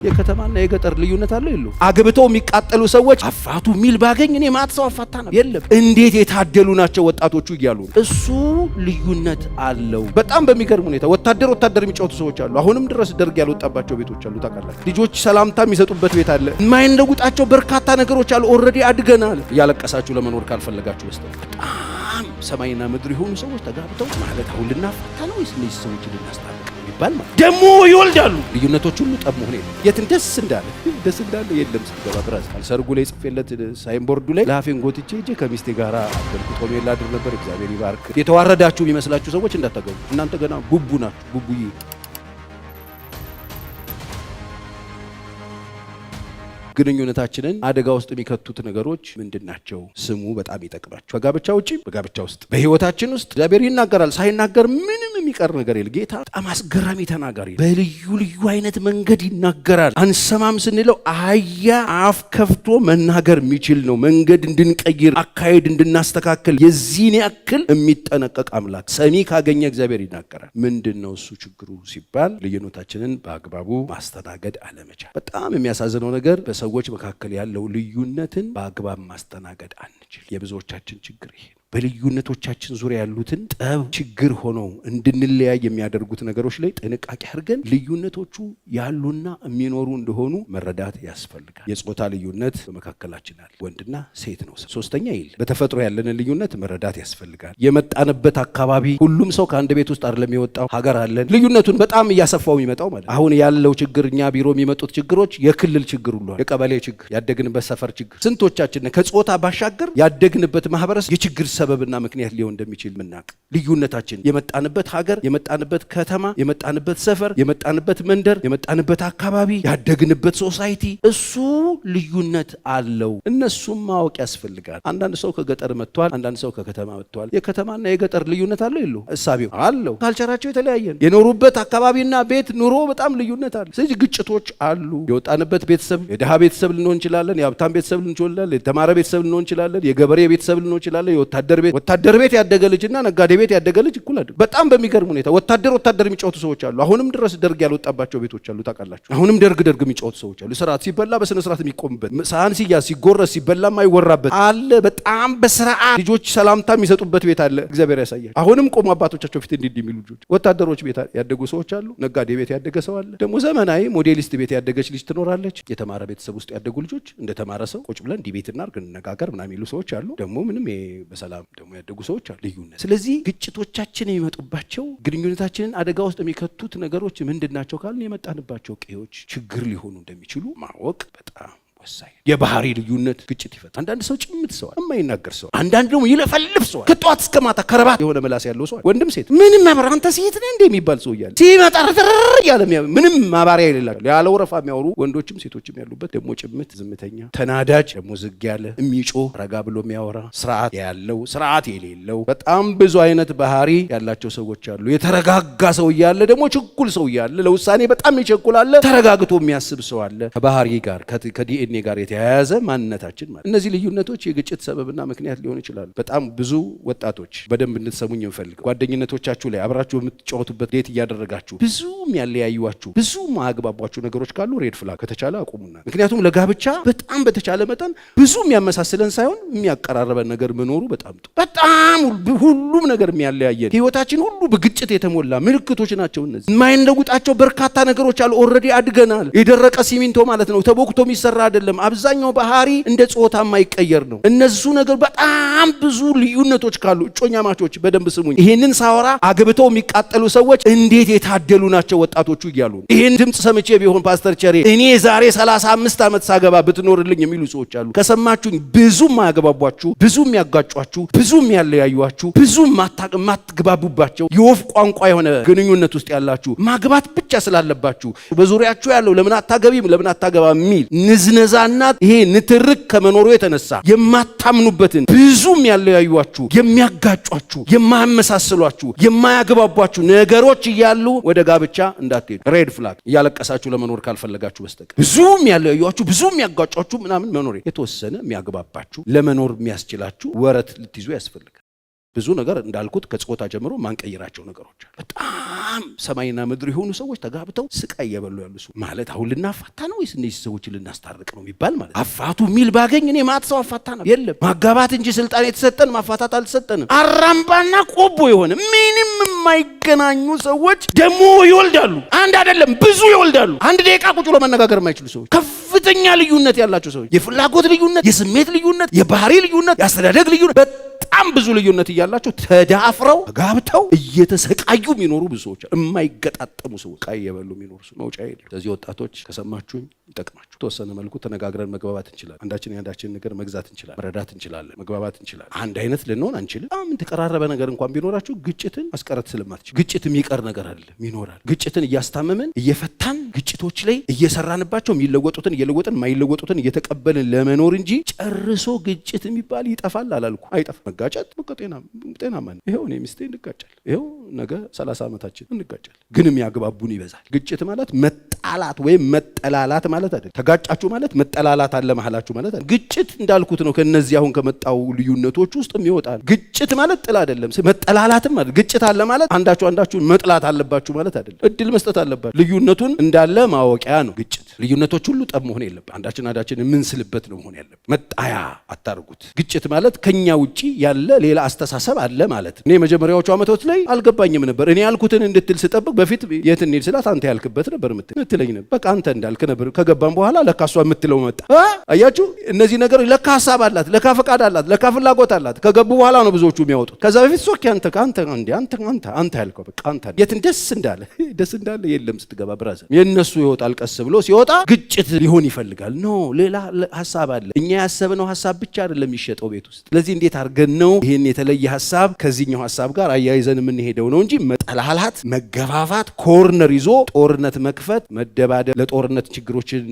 የከተማና የገጠር ልዩነት አለው የለው? አግብተው የሚቃጠሉ ሰዎች አፋቱ ሚል ባገኝ እኔ ማት ሰው አፋታ ነው የለም። እንዴት የታደሉ ናቸው ወጣቶቹ እያሉ እሱ ልዩነት አለው። በጣም በሚገርም ሁኔታ ወታደር የሚጫወቱ ሰዎች አሉ። አሁንም ድረስ ደርግ ያልወጣባቸው ቤቶች አሉ። ታውቃላችሁ? ልጆች ሰላምታ የሚሰጡበት ቤት አለ። የማይለውጣቸው በርካታ ነገሮች አሉ። ኦልሬዲ አድገናል። እያለቀሳችሁ ለመኖር ካልፈለጋችሁ በስተቀር በጣም ሰማይና ምድር የሆኑ ሰዎች ተጋብተው ማለት አሁን ልናፋታ ነው ወይስ እነዚህ ሰዎች ልናስታርቅ ይባል ማለት ደግሞ ይወልዳሉ። ልዩነቶች ሁሉ ጠብ መሆን የለም። የትን ደስ እንዳለ የለም። ስትገባ ብራዝ ሰርጉ ላይ ጽፌለት ሳይንቦርዱ ላይ ላፌን ጎትቼ እጄ ከሚስቴ ጋር አገልግሎት ሆኖ ያላድር ነበር። እግዚአብሔር ይባርክ። የተዋረዳችሁ የሚመስላችሁ ሰዎች እንዳታገቡ። እናንተ ገና ጉቡ ናችሁ። ጉቡዬ ግንኙነታችንን አደጋ ውስጥ የሚከቱት ነገሮች ምንድናቸው? ስሙ በጣም ይጠቅማችሁ። ከጋብቻ ውጪ በጋብቻ ውስጥ በህይወታችን ውስጥ እግዚአብሔር ይናገራል። ሳይናገር ምንም የሚቀር ነገር የለም። ጌታ በጣም አስገራሚ ተናጋሪ፣ በልዩ ልዩ አይነት መንገድ ይናገራል። አንሰማም ስንለው አህያ አፍ ከፍቶ መናገር የሚችል ነው። መንገድ እንድንቀይር አካሄድ እንድናስተካክል የዚህን ያክል የሚጠነቀቅ አምላክ። ሰሚ ካገኘ እግዚአብሔር ይናገራል። ምንድነው እሱ ችግሩ ሲባል ልዩነታችንን በአግባቡ ማስተናገድ አለመቻል። በጣም የሚያሳዝነው ነገር ሰዎች መካከል ያለው ልዩነትን በአግባብ ማስተናገድ አንችል። የብዙዎቻችን ችግር ይሄ ነው። በልዩነቶቻችን ዙሪያ ያሉትን ጠብ ችግር ሆነው እንድንለያይ የሚያደርጉት ነገሮች ላይ ጥንቃቄ አድርገን ልዩነቶቹ ያሉና የሚኖሩ እንደሆኑ መረዳት ያስፈልጋል። የጾታ ልዩነት በመካከላችን አለ። ወንድና ሴት ነው። ሶስተኛ ይል በተፈጥሮ ያለንን ልዩነት መረዳት ያስፈልጋል። የመጣንበት አካባቢ ሁሉም ሰው ከአንድ ቤት ውስጥ አይደለም የወጣው። ሀገር አለን። ልዩነቱን በጣም እያሰፋው የሚመጣው ማለት አሁን ያለው ችግር እኛ ቢሮ የሚመጡት ችግሮች የክልል ችግር ሁሉ የቀበሌ ችግር፣ ያደግንበት ሰፈር ችግር ስንቶቻችን ከጾታ ባሻገር ያደግንበት ማህበረሰብ የችግር ሰበብና ምክንያት ሊሆን እንደሚችል ምናቅ። ልዩነታችን የመጣንበት ሀገር፣ የመጣንበት ከተማ፣ የመጣንበት ሰፈር፣ የመጣንበት መንደር፣ የመጣንበት አካባቢ፣ ያደግንበት ሶሳይቲ እሱ ልዩነት አለው። እነሱም ማወቅ ያስፈልጋል። አንዳንድ ሰው ከገጠር መጥቷል፣ አንዳንድ ሰው ከከተማ መጥቷል። የከተማና የገጠር ልዩነት አለው የለው? እሳቤው አለው። ካልቸራቸው የተለያየ ነው። የኖሩበት አካባቢና ቤት ኑሮ በጣም ልዩነት አለ። ስለዚህ ግጭቶች አሉ። የወጣንበት ቤተሰብ የድሃ ቤተሰብ ልንሆን እንችላለን፣ የሀብታም ቤተሰብ ልንሆን እንችላለን፣ የተማረ ቤተሰብ ልንሆን እንችላለን፣ የገበሬ ቤተሰብ ልንሆን እንችላለን። ወታደር ቤት ያደገ ልጅና ነጋዴ ቤት ያደገ ልጅ እኩል አይደለም። በጣም በሚገርም ሁኔታ ወታደር የሚጫወቱ ሰዎች አሉ። አሁንም ድረስ ደርግ ያልወጣባቸው ቤቶች አሉ። ታውቃላችሁ? አሁንም ደርግ የሚጫወቱ ሰዎች አሉ። ስርዓት ሲበላ በስነ ስርዓት የሚቆምበት፣ ሳህን ሲያዝ ሲጎረስ ሲበላ የማይወራበት አለ። በጣም በስርዓት ልጆች ሰላምታ የሚሰጡበት ቤት አለ። እግዚአብሔር ያሳያል። አሁንም ቆሙ አባቶቻቸው ፊት እንዲህ የሚሉ ልጆች ወታደሮች ቤት ያደጉ ሰዎች አሉ። ነጋዴ ቤት ያደገ ሰው አለ። ደግሞ ዘመናዊ ሞዴሊስት ቤት ያደገች ልጅ ትኖራለች። የተማረ ቤተሰብ ውስጥ ያደጉ ልጆች እንደተማረ ሰው ቁጭ ብለን እንዲህ ቤት እናድርግ እንነጋገር ምናምን የሚሉ ሰዎች አሉ። ደግሞ ምንም በሰላም ደግሞ ያደጉ ሰዎች አሉ። ልዩነት። ስለዚህ ግጭቶቻችን የሚመጡባቸው ግንኙነታችንን አደጋ ውስጥ የሚከቱት ነገሮች ምንድናቸው ካልን የመጣንባቸው ቀዮች ችግር ሊሆኑ እንደሚችሉ ማወቅ በጣም ወሳኝ። የባህሪ ልዩነት ግጭት ይፈጥራል። አንዳንድ ሰው ጭምት ሰው የማይናገር ሰው፣ አንዳንድ ደግሞ ይለፈልፍ ሰው፣ ከጧት እስከ ማታ ከረባት የሆነ ምላስ ያለው ሰው፣ ወንድም ሴት ምንም ማብራሪያ አንተ ሴት ነህ እንደ የሚባል ሰው እያለ ሲመጣ ያለ ምንም ማባሪያ የሌላቸው ያለ ወረፋ የሚያወሩ ወንዶችም ሴቶችም ያሉበት፣ ደግሞ ጭምት ዝምተኛ፣ ተናዳጅ፣ ደግሞ ዝግ ያለ የሚጮህ ረጋ ብሎ የሚያወራ፣ ስርዓት ያለው ስርዓት የሌለው፣ በጣም ብዙ አይነት ባህሪ ያላቸው ሰዎች አሉ። የተረጋጋ ሰው እያለ ደግሞ ችኩል ሰው እያለ ለውሳኔ በጣም ይቸኩላል። ተረጋግቶ የሚያስብ ሰው አለ። ከባህሪ ጋር ከዲኤንኤ ጋር የተያያዘ ማንነታችን ማለት። እነዚህ ልዩነቶች የግጭት ሰበብና ምክንያት ሊሆኑ ይችላሉ። በጣም ብዙ ወጣቶች በደንብ እንድትሰሙኝ እንፈልግ። ጓደኝነቶቻችሁ ላይ አብራችሁ የምትጫወቱበት ዴት እያደረጋችሁ ብዙም ያለያዩዋችሁ ብዙ ማግባቧችሁ ነገሮች ካሉ ሬድ ፍላግ ከተቻለ አቁሙና። ምክንያቱም ለጋብቻ በጣም በተቻለ መጠን ብዙ የሚያመሳስለን ሳይሆን የሚያቀራረበን ነገር መኖሩ በጣም በጣም ሁሉም ነገር የሚያለያየን ህይወታችን ሁሉ በግጭት የተሞላ ምልክቶች ናቸው። እነዚህ የማይለውጣቸው በርካታ ነገሮች አሉ። ኦልሬዲ አድገናል። የደረቀ ሲሚንቶ ማለት ነው። ተቦክቶ የሚሰራ አይደለም። አብዛኛው ባህሪ እንደ ጾታ የማይቀየር ነው። እነሱ ነገር በጣም ብዙ ልዩነቶች ካሉ እጮኛ ማቾች በደንብ ስሙኝ። ይሄንን ሳወራ አግብተው የሚቃጠሉ ሰዎች እንዴት የታደሉ ናቸው ወጣቶቹ እያሉ ይሄን ድምጽ ሰምቼ ቢሆን ፓስተር ቸሬ እኔ ዛሬ 35 ዓመት ሳገባ ብትኖርልኝ የሚሉ ሰዎች አሉ። ከሰማችሁኝ ብዙ ማያገባቧችሁ፣ ብዙ የሚያጋጯችሁ፣ ብዙ የሚያለያዩዋችሁ፣ ብዙ ማትግባቡባቸው የወፍ ቋንቋ የሆነ ግንኙነት ውስጥ ያላችሁ ማግባት ብቻ ስላለባችሁ በዙሪያችሁ ያለው ለምን አታገቢም ለምን አታገባ የሚል ንዝነዛና ይሄ ንትርክ ከመኖሩ የተነሳ የማታምኑበትን ብዙ የሚያለያዩዋችሁ፣ የሚያጋጯችሁ፣ የማያመሳስሏችሁ፣ የማያገባቧችሁ ነገሮች እያሉ ወደ ጋብቻ እንዳትሄዱ። ሬድ ፍላግ። እያለቀሳችሁ ለመኖር ካልፈለጋችሁ በስተቀር ብዙ የሚያለያዩዋችሁ፣ ብዙ የሚያጋጯችሁ ምናምን መኖር የተወሰነ የሚያገባባችሁ ለመኖር የሚያስችላችሁ ወረት ልትይዙ ያስፈልጋል። ብዙ ነገር እንዳልኩት ከጾታ ጀምሮ ማንቀይራቸው ነገሮች አሉ። በጣም ሰማይና ምድር የሆኑ ሰዎች ተጋብተው ስቃይ እየበሉ ያሉ ሰው ማለት አሁን ልናፋታ ነው ወይስ እነዚህ ሰዎችን ልናስታርቅ ነው የሚባል ማለት አፋቱ ሚል ባገኝ እኔ ማጥሰው አፋታ ነው የለም ማጋባት እንጂ ስልጣን የተሰጠን ማፋታት አልተሰጠንም። አራምባና ቆቦ የሆነ ምንም የማይገናኙ ሰዎች ደግሞ ይወልዳሉ። አንድ አይደለም ብዙ ይወልዳሉ። አንድ ደቂቃ ቁጭ ብሎ መነጋገር የማይችሉ ሰዎች፣ ከፍተኛ ልዩነት ያላቸው ሰዎች፣ የፍላጎት ልዩነት፣ የስሜት ልዩነት፣ የባህሪ ልዩነት፣ የአስተዳደግ ልዩነት፣ በጣም ብዙ ልዩነት እያላቸው ተዳፍረው ጋብተው እየተሰቃዩ የሚኖሩ ብዙ ሰዎች፣ የማይገጣጠሙ ሰዎች፣ ቃይ የበሉ የሚኖሩ ሰዎች መውጫ የለም። ስለዚህ ወጣቶች ከሰማችሁኝ ይጠቅማችሁ። ተወሰነ መልኩ ተነጋግረን መግባባት እንችላለን። አንዳችን የአንዳችን ነገር መግዛት እንችላለን፣ መረዳት እንችላለን፣ መግባባት እንችላለን። አንድ አይነት ልንሆን አንችልም። በጣም የተቀራረበ ነገር እንኳን ቢኖራችሁ ግጭትን ማስቀረት ስለማትችሉ ግጭት የሚቀር ነገር አይደለም፣ ይኖራል። ግጭትን እያስታመመን እየፈታን ግጭቶች ላይ እየሰራንባቸው የሚለወጡትን እየለወጥን የማይለወጡትን እየተቀበልን ለመኖር እንጂ ጨርሶ ግጭት የሚባል ይጠፋል አላልኩ። አይጠፋም። መጋጨት ጤናማ ነው። ይኸው እኔ ሚስቴ እንጋጫለን። ይኸው ነገ 30 ዓመታችን እንጋጫለን። ግን የሚያግባቡን ይበዛል። ግጭት ማለት መጣላት ወይም መጠላላት ማለት አይደለም። ተጋጫችሁ ማለት መጠላላት አለ መሐላችሁ ማለት አይደለም። ግጭት እንዳልኩት ነው። ከነዚህ አሁን ከመጣው ልዩነቶች ውስጥ የሚወጣል። ግጭት ማለት ጥል አይደለም። መጠላላትም ማለት ግጭት አለ ማለት አንዳችሁን መጥላት አለባችሁ ማለት አይደለም። እድል መስጠት አለባችሁ። ልዩነቱን እንዳለ ማወቂያ ነው ግጭት። ልዩነቶች ሁሉ ጠብ መሆን የለበት። አንዳችን የምንስልበት ነው መሆን ያለበት። መጣያ አታርጉት። ግጭት ማለት ከኛ ውጪ ያለ ሌላ አስተሳሰብ አለ ማለት ነው። እኔ መጀመሪያዎቹ ዓመቶች ላይ አልገባኝም ነበር። እኔ ያልኩትን እንድትል ስጠብቅ በፊት የት እንሂድ ስላት አንተ ያልክበት ነበር ምትለኝ ነበር። በቃ አንተ እንዳልክ ነበር። ከገባን በኋላ ለካ እሷ የምትለው መጣ። አያችሁ እነዚህ ነገሮች ለካ ሀሳብ አላት፣ ለካ ፈቃድ አላት፣ ለካ ፍላጎት አላት። ከገቡ በኋላ ነው ብዙዎቹ የሚያወጡት። ከዛ በፊት ሶኪ አንተ ያልከው በቃ አንተ የትን ደስ እንዳለ የለም ስትገባ ብራዘር የነሱ ይወጣል። ቀስ ብሎ ሲወጣ ግጭት ሊሆን ይፈልጋል። ኖ ሌላ ሀሳብ አለ። እኛ ያሰብነው ሀሳብ ብቻ አይደለም የሚሸጠው ቤት ውስጥ። ስለዚህ እንዴት አድርገን ነው ይህን የተለየ ሀሳብ ከዚህኛው ሀሳብ ጋር አያይዘን የምንሄደው ነው እንጂ መጠላላት፣ መገፋፋት፣ ኮርነር ይዞ ጦርነት መክፈት፣ መደባደብ፣ ለጦርነት ችግሮችን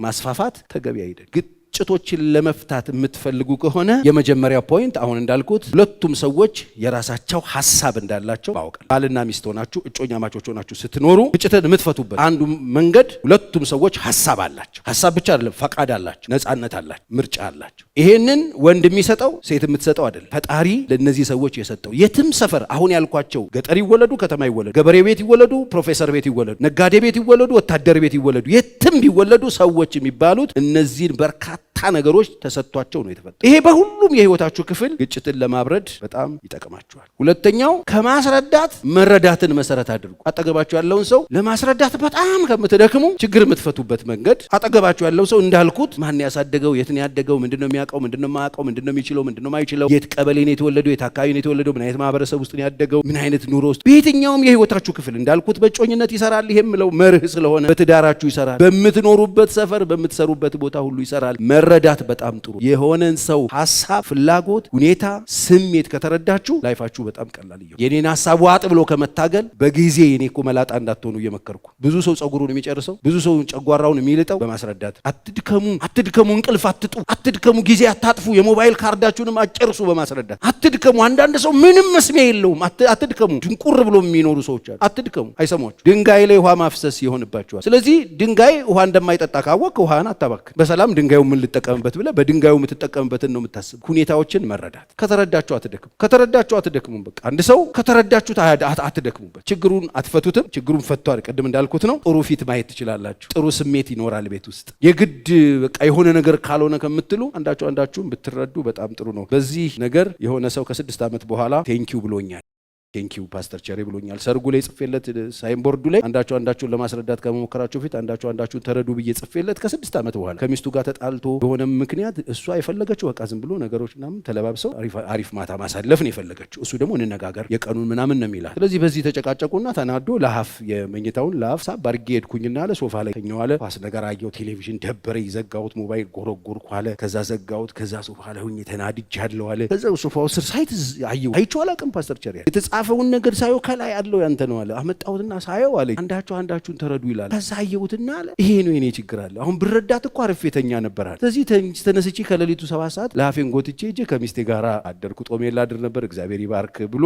ማስፋፋት ተገቢ አይደለም። ግጭቶችን ለመፍታት የምትፈልጉ ከሆነ የመጀመሪያው ፖይንት አሁን እንዳልኩት ሁለቱም ሰዎች የራሳቸው ሀሳብ እንዳላቸው ማወቃል። ባልና ሚስት ሆናችሁ እጮኛ ማቾች ሆናችሁ ስትኖሩ ግጭትን የምትፈቱበት አንዱ መንገድ ሁለቱም ሰዎች ሀሳብ አላቸው። ሀሳብ ብቻ አይደለም፣ ፈቃድ አላቸው፣ ነፃነት አላቸው፣ ምርጫ አላቸው። ይሄንን ወንድ የሚሰጠው ሴት የምትሰጠው አይደለም። ፈጣሪ ለነዚህ ሰዎች የሰጠው የትም ሰፈር አሁን ያልኳቸው ገጠር ይወለዱ፣ ከተማ ይወለዱ፣ ገበሬ ቤት ይወለዱ፣ ፕሮፌሰር ቤት ይወለዱ፣ ነጋዴ ቤት ይወለዱ፣ ወታደር ቤት ይወለዱ፣ የትም ቢወለዱ ሰዎች የሚባሉት እነዚህን በርካታ ነገሮች ተሰጥቷቸው ነው የተፈጠሩት። ይሄ በሁሉም የህይወታችሁ ክፍል ግጭትን ለማብረድ በጣም ይጠቅማችኋል። ሁለተኛው ከማስረዳት መረዳትን መሰረት አድርጉ። አጠገባችሁ ያለውን ሰው ለማስረዳት በጣም ከምትደክሙ ችግር የምትፈቱበት መንገድ አጠገባችሁ ያለው ሰው እንዳልኩት ማን ያሳደገው፣ የት ነው ያደገው፣ ምንድነው የሚያውቀው፣ ምንድነው የማያውቀው፣ ምንድነው የሚችለው፣ ምንድነው የማይችለው፣ የት ቀበሌ ነው የተወለደው፣ የት አካባቢ ነው የተወለደው፣ ምን አይነት ማህበረሰብ ውስጥ ነው ያደገው፣ ምን አይነት ኑሮ ውስጥ፣ በየትኛውም የህይወታችሁ ክፍል እንዳልኩት በጮኝነት ይሰራል። ይሄም ምለው መርህ ስለሆነ በትዳራችሁ ይሰራል፣ በምትኖሩበት ሰፈር፣ በምትሰሩበት ቦታ ሁሉ ይሰራል። መረዳት በጣም ጥሩ። የሆነን ሰው ሀሳብ፣ ፍላጎት፣ ሁኔታ፣ ስሜት ከተረዳችሁ ላይፋችሁ በጣም ቀላል ይሆናል። የኔን ሀሳብ ዋጥ ብሎ ከመታገል በጊዜ የኔ እኮ መላጣ እንዳትሆኑ እየመከርኩ። ብዙ ሰው ጸጉሩን የሚጨርሰው፣ ብዙ ሰው ጨጓራውን የሚልጠው በማስረዳት አትድከሙ፣ እንቅልፍ አትድከሙ፣ ጊዜ አታጥፉ፣ የሞባይል ካርዳችሁንም አጨርሱ በማስረዳት አትድከሙ። አንዳንድ ሰው ምንም መስሚያ የለውም። አትድከሙ። ድንቁር ብሎ የሚኖሩ ሰዎች አሉ። አትድከሙ፣ አይሰሟችሁ። ድንጋይ ላይ ውሃ ማፍሰስ ይሆንባችኋል። ስለዚህ ድንጋይ ውሃ እንደማይጠጣ ካወቅ ውሃን አታባክን። በሰላም ድንጋዩ ምን ልጠቀምበት ብለህ በድንጋዩ የምትጠቀምበትን ነው የምታስብ። ሁኔታዎችን መረዳት። ከተረዳችሁ አትደክሙም። በቃ አንድ ሰው ከተረዳችሁት አትደክሙበት። ችግሩን አትፈቱትም። ችግሩን ፈቷል። ቅድም እንዳልኩት ነው። ጥሩ ፊት ማየት ትችላላችሁ። ጥሩ ስሜት ይኖራል ቤት ውስጥ። የግድ በቃ የሆነ ነገር ካልሆነ ከምትሉ አንዳችሁን ብትረዱ በጣም ጥሩ ነው። በዚህ ነገር የሆነ ሰው ከ6 ዓመት በኋላ ቴንኪው ብሎኛል። ቴንኪው ፓስተር ቸሬ ብሎኛል። ሰርጉ ላይ ጽፌለት ሳይንቦርዱ ላይ አንዳችሁን ለማስረዳት ከመሞከራችሁ ፊት አንዳችሁን ተረዱ ብዬ ጽፌለት ከ6 ዓመት በኋላ ከሚስቱ ጋር ተጣልቶ በሆነ ምክንያት እሷ የፈለገችው በቃ ዝም ብሎ ነገሮች ምናምን ተለባብሰው አሪፍ ማታ ማሳለፍ ነው የፈለገችው። እሱ ደግሞ እንነጋገር የቀኑን ምናምን ነው የሚላት። ስለዚህ በዚህ ተጨቃጨቁና ተናዶ ለሀፍ የመኝታውን ለሀፍ ሳብ አድርጌ ሄድኩኝና አለ ሶፋ ላይ ተኛው አለ። ኳስ ነገር አየሁ፣ ቴሌቪዥን ደበረኝ፣ ዘጋሁት፣ ሞባይል ጎረጎርኩ አለ። ከዛ ዘጋሁት፣ ከዛ ሶፋ ላይ ሆኜ ተናድጃለሁ አለ። ከዛ ሶፋው ስር ሳይት አይቼው አላውቅም ፓስተር ቸሬ የተጻፈውን ነገር ሳየው ከላይ ያለው ያንተ ነው አለ። አመጣሁትና ሳየው አለ አንዳችሁን ተረዱ ይላል። ከዛ አየሁትና አለ ይሄ ነው የኔ ችግር አለ። አሁን ብረዳት እኮ አርፌተኛ ነበር አለ። ስለዚህ ተነስቼ ከሌሊቱ 7 ሰዓት ለአፌን ጎትቼ እጄ ከሚስቴ ጋር አደርኩ። ጦሜን ላድር ነበር። እግዚአብሔር ይባርክ ብሎ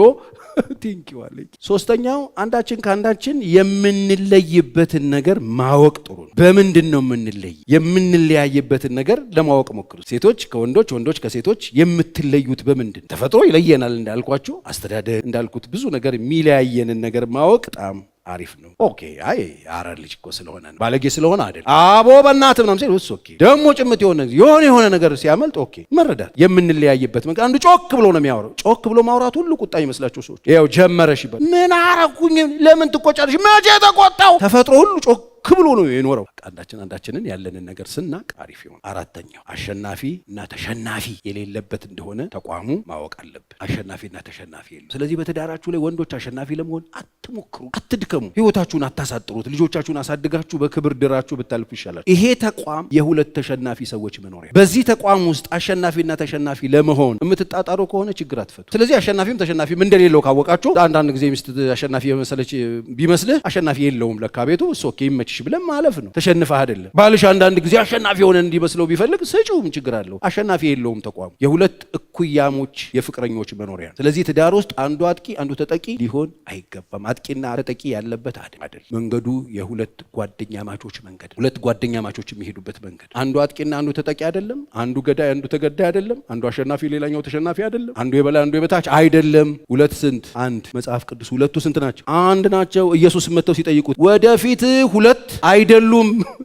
ቲንኪው አለ። ሶስተኛው አንዳችን ከአንዳችን የምንለይበትን ነገር ማወቅ ጥሩ ነው። በምንድን ነው የምንለያይበትን ነገር ለማወቅ ሞክሩ። ሴቶች ከወንዶች፣ ወንዶች ከሴቶች የምትለዩት በምንድን? ተፈጥሮ ይለየናል እንዳልኳችሁ፣ አስተዳደግ እንዳልኩት ብዙ ነገር የሚለያየንን ነገር ማወቅ በጣም አሪፍ ነው። ኦኬ አይ አረር ልጅ እኮ ስለሆነ ነው ባለጌ ስለሆነ አይደል አቦ በእናትህ ምናምን ሲል እሱ ኦኬ ደግሞ ጭምት የሆነ ነገር ሲያመልጥ ኦኬ መረዳት የምንለያይበት መንገድ። አንዱ ጮክ ብሎ ነው የሚያወራው። ጮክ ብሎ ማውራት ሁሉ ቁጣ ይመስላችሁ ሰዎች ይኸው ጀመረሽ ይባል ምን አረኩኝ ለምን ትቆጫለሽ መቼ ተቆጣው? ተፈጥሮ ሁሉ ጮክ ብሎ ነው የኖረው። አንዳችንን ያለንን ነገር ስናቅ አሪፍ ይሆን። አራተኛው አሸናፊ እና ተሸናፊ የሌለበት እንደሆነ ተቋሙ ማወቅ አለበት። አሸናፊና ተሸናፊ የለም። ስለዚህ በትዳራችሁ ላይ ወንዶች አሸናፊ ለመሆን አትሞክሩ፣ አትድከሙ፣ ህይወታችሁን አታሳጥሩት። ልጆቻችሁን አሳድጋችሁ በክብር ድራችሁ ብታልፉ ይሻላል። ይሄ ተቋም የሁለት ተሸናፊ ሰዎች መኖሪያ። በዚህ ተቋም ውስጥ አሸናፊና ተሸናፊ ለመሆን የምትጣጣሩ ከሆነ ችግር አትፈቱ። ስለዚህ አሸናፊም ተሸናፊም እንደሌለው ካወቃችሁ አንዳንድ ጊዜ ሚስት አሸናፊ የመሰለች ቢመስልህ አሸናፊ የለውም ለካ ቤቱ ሶኬ ይመችሽ ብለን ማለፍ ነው። ተሸንፈህ አይደለም። ባልሽ አንዳንድ ጊዜ አሸናፊ ሆነ እንዲመስለው ቢፈልግ ስጪው፣ ምን ችግር አለው? አሸናፊ የለውም ተቋሙ። የሁለት እኩያሞች የፍቅረኞች መኖሪያ። ስለዚህ ትዳር ውስጥ አንዱ አጥቂ አንዱ ተጠቂ ሊሆን አይገባም። አጥቂና ተጠቂ ያለበት አይደል። መንገዱ የሁለት ጓደኛ ማቾች መንገድ፣ ሁለት ጓደኛ ማቾች የሚሄዱበት መንገድ። አንዱ አጥቂና አንዱ ተጠቂ አይደለም። አንዱ ገዳይ አንዱ ተገዳይ አይደለም። አንዱ አሸናፊ ሌላኛው ተሸናፊ አይደለም። አንዱ የበላይ አንዱ የበታች አይደለም። ሁለት ስንት? አንድ። መጽሐፍ ቅዱስ ሁለቱ ስንት ናቸው? አንድ ናቸው። ኢየሱስ መጥተው ሲጠይቁት ወደፊት ሁለት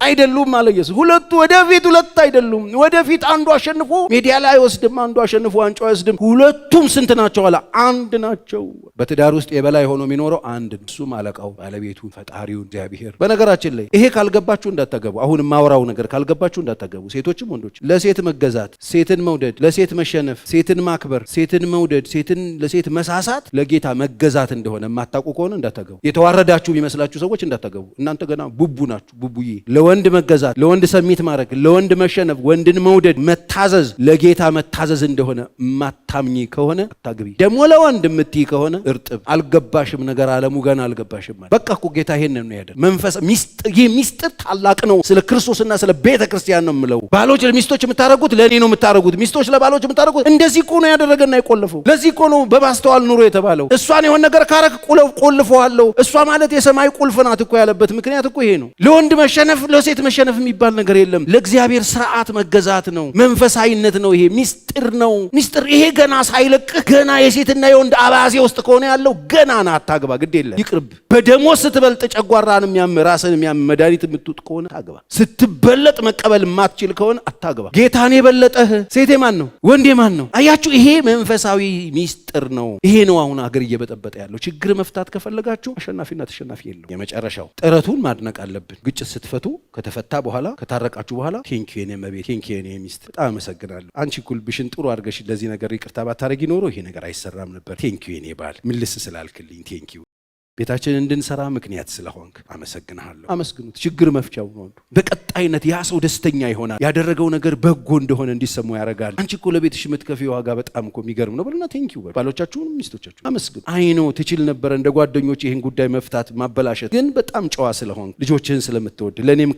አይደሉም አለ ኢየሱስ። ሁለቱ ወደፊት ሁለት አይደሉም። ወደፊት አንዱ አሸንፎ ሜዲያ ላይ አይወስድም፣ አንዱ አሸንፎ ዋንጫ አይወስድም። ሁለቱም ስንት ናቸው አለ? አንድ ናቸው። በትዳር ውስጥ የበላይ ሆኖ የሚኖረው አንድ ነው። እሱም አለቃው፣ ባለቤቱ፣ ፈጣሪው እግዚአብሔር። በነገራችን ላይ ይሄ ካልገባችሁ እንዳታገቡ። አሁን የማወራው ነገር ካልገባችሁ እንዳታገቡ። ሴቶችም ወንዶች ለሴት መገዛት፣ ሴትን መውደድ፣ ለሴት መሸነፍ፣ ሴትን ማክበር፣ ሴትን መውደድ፣ ለሴት መሳሳት ለጌታ መገዛት እንደሆነ የማታውቁ ከሆነ እንዳታገቡ። የተዋረዳችሁ የሚመስላችሁ ሰዎች እንዳታገቡ። እናንተ ገና ቡቡ ናችሁ። ቡቡዬ ለወንድ መገዛት፣ ለወንድ ሰሚት ማድረግ፣ ለወንድ መሸነፍ፣ ወንድን መውደድ፣ መታዘዝ፣ ለጌታ መታዘዝ እንደሆነ ማታምኚ ከሆነ አታግቢ። ደግሞ ለወንድ የምትይ ከሆነ እርጥብ አልገባሽም፣ ነገር አለሙ ገና አልገባሽም ማለት በቃ እኮ ጌታ ይሄንን ነው ያደረገው። መንፈስ ሚስጥር ታላቅ ነው። ስለ ክርስቶስና ስለ ቤተ ክርስቲያን ነው የምለው። ባሎች ለሚስቶች የምታረጉት ለእኔ ነው የምታረጉት። ሚስቶች ለባሎች የምታረጉት እንደዚህ እኮ ነው ያደረገና የቆለፈው። ለዚህ እኮ ነው በማስተዋል ኑሮ የተባለው። እሷን የሆነ ነገር ካረክ ቆልፈዋለሁ። እሷ ማለት የሰማይ ቁልፍ ናት እኮ ያለበት ምክንያት እኮ ይሄ ነው። ለወንድ መሸነፍ ለሴት መሸነፍ የሚባል ነገር የለም። ለእግዚአብሔር ስርዓት መገዛት ነው። መንፈሳዊነት ነው። ይሄ ሚስጥር ነው። ሚስጥር ይሄ ገና ሳይለቅህ ገና የሴትና የወንድ አባዜ ውስጥ ከሆነ ያለው ገና ና አታግባ። ግድ የለም ይቅርብ። በደሞዝ ስትበልጥ ጨጓራን የሚያም ራስን የሚያም መድኃኒት የምትውጥ ከሆነ ታግባ። ስትበለጥ መቀበል የማትችል ከሆነ አታግባ። ጌታን የበለጠህ ሴቴ ማን ነው? ወንዴ ማን ነው? አያችሁ፣ ይሄ መንፈሳዊ ሚስጥር ነው። ይሄ ነው አሁን አገር እየበጠበጠ ያለው። ችግር መፍታት ከፈለጋችሁ አሸናፊና ተሸናፊ የለው። የመጨረሻው ጥረቱን ማድነቅ አለብን። ግጭት ስትፈቱ ከተፈታ በኋላ ከታረቃችሁ በኋላ ቴንኪው የኔ መቤት፣ ቴንኪው የኔ ሚስት፣ በጣም አመሰግናለሁ። አንቺ ኩልብሽን ጥሩ አድርገሽ ለዚህ ነገር ይቅርታ ባታረጊ ኖሮ ይሄ ነገር አይሰራም ነበር። ቴንኪው የኔ ባል፣ ምልስ ስላልክልኝ ቴንኪው። ቤታችን እንድንሰራ ምክንያት ስለሆንክ አመሰግናለሁ። አመስግኑት። ችግር መፍቻው ነው። በቀጣይነት ያ ሰው ደስተኛ ይሆናል። ያደረገው ነገር በጎ እንደሆነ እንዲሰማው ያደርጋል። አንቺ እኮ ለቤትሽ የምትከፊው ዋጋ በጣም እኮ የሚገርም ነው በልና ቴንኪው። ባሎቻችሁንም ሚስቶቻችሁ አመስግኑ። አይኖ ትችል ነበረ እንደ ጓደኞች ይህን ጉዳይ መፍታት ማበላሸት፣ ግን በጣም ጨዋ ስለሆንክ ልጆችህን ስለምትወድ ለእኔም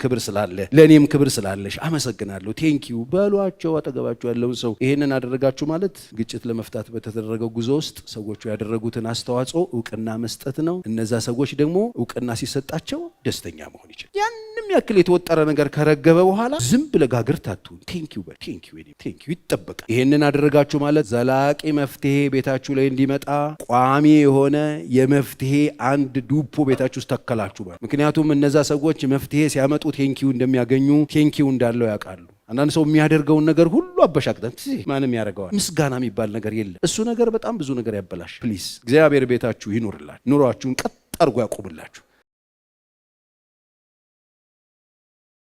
ክብር ስላለሽ አመሰግናለሁ ቴንኪው በሏቸው። አጠገባችሁ ያለውን ሰው ይህንን አደረጋችሁ ማለት ግጭት ለመፍታት በተደረገው ጉዞ ውስጥ ሰዎቹ ያደረጉትን አስተዋጽኦ እውቅና መስጠት ነው። እነዛ ሰዎች ደግሞ እውቅና ሲሰጣቸው ደስተኛ መሆን ይችላል። ያንም ያክል የተወጠረ ነገር ከረገበ በኋላ ዝም ብለህ ጋግርት አትሁን። ቴንኪው ይጠበቃል። ይሄንን አደረጋችሁ ማለት ዘላቂ መፍትሄ ቤታችሁ ላይ እንዲመጣ ቋሚ የሆነ የመፍትሄ አንድ ዱፖ ቤታችሁ ውስጥ ተከላችሁ ማለት። ምክንያቱም እነዛ ሰዎች መፍትሄ ሲያመጡ ቴንኪው እንደሚያገኙ ቴንኪው እንዳለው ያውቃሉ። አንዳንድ ሰው የሚያደርገውን ነገር ሁሉ አበሻቅጠን ማንም ያደርገዋል። ምስጋና የሚባል ነገር የለም። እሱ ነገር በጣም ብዙ ነገር ያበላሽ። ፕሊዝ እግዚአብሔር ቤታችሁ ይኑርላችሁ፣ ኑሯችሁን ቀጥ አድርጎ ያቆምላችሁ።